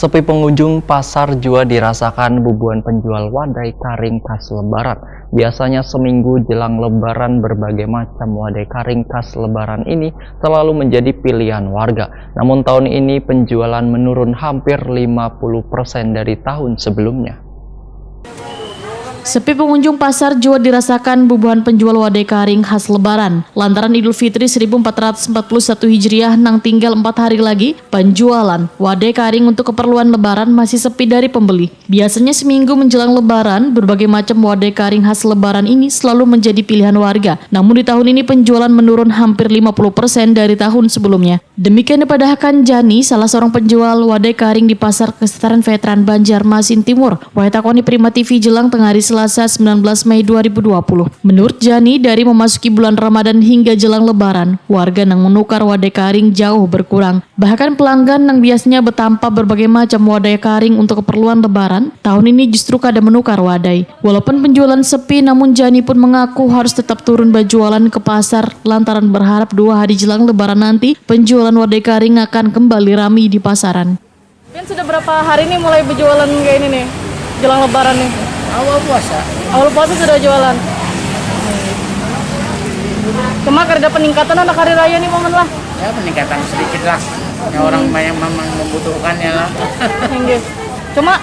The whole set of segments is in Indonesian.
Sepi pengunjung pasar jua dirasakan bubuhan penjual wadai karing khas Lebaran. Biasanya seminggu jelang Lebaran berbagai macam wadai karing khas Lebaran ini selalu menjadi pilihan warga. Namun tahun ini penjualan menurun hampir 50% dari tahun sebelumnya. Sepi pengunjung pasar jua dirasakan bubuhan penjual wadai karing khas Lebaran. Lantaran Idul Fitri 1441 Hijriah nang tinggal 4 hari lagi, penjualan wadai karing untuk keperluan Lebaran masih sepi dari pembeli. Biasanya seminggu menjelang Lebaran, berbagai macam wadai karing khas Lebaran ini selalu menjadi pilihan warga. Namun di tahun ini penjualan menurun hampir 50% dari tahun sebelumnya. Demikian dipadahkan Jani, salah seorang penjual wadai karing di Pasar Kesetaraan Veteran Banjarmasin Timur. Waitakoni Prima TV Jelang tengah hari Selasa 19 Mei 2020. Menurut Jani, dari memasuki bulan Ramadan hingga jelang Lebaran, warga yang menukar wadai karing jauh berkurang. Bahkan pelanggan yang biasanya bertampak berbagai macam wadai karing untuk keperluan Lebaran, tahun ini justru kada menukar wadai. Walaupun penjualan sepi, namun Jani pun mengaku harus tetap turun berjualan ke pasar lantaran berharap 2 hari jelang Lebaran nanti penjualan wadai karing akan kembali ramai di pasaran. Kan sudah berapa hari nih mulai berjualan kayak ini nih, jelang Lebaran nih? Awal puasa. Awal puasa sudah jualan. Cuma ada peningkatan anak hari raya nih momen lah. Ya peningkatan sedikit lah. Ya orang banyak memang membutuhkannya lah. Hingga. Cuma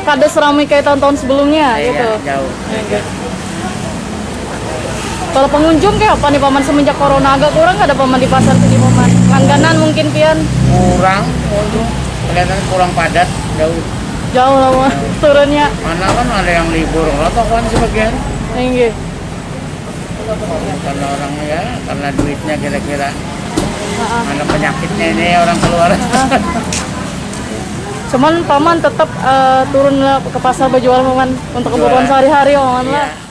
kada seramai kayak tahun-tahun sebelumnya Ya, gitu. jauh. Hingga. Kalau pengunjung kayak apa nih paman semenjak corona agak kurang ada paman di pasar sini paman? Langganan mungkin pian? Kurang, kelihatan kurang padat, jauh. Jauh lah turunnya. Mana kan ada yang libur, atau kan sebagian. Hingga. Karena orangnya ya, karena duitnya kira-kira. Ada penyakitnya ini orang keluar. Cuman paman tetap turun ke pasar berjual paman untuk kebutuhan sehari-hari paman lah. Ya.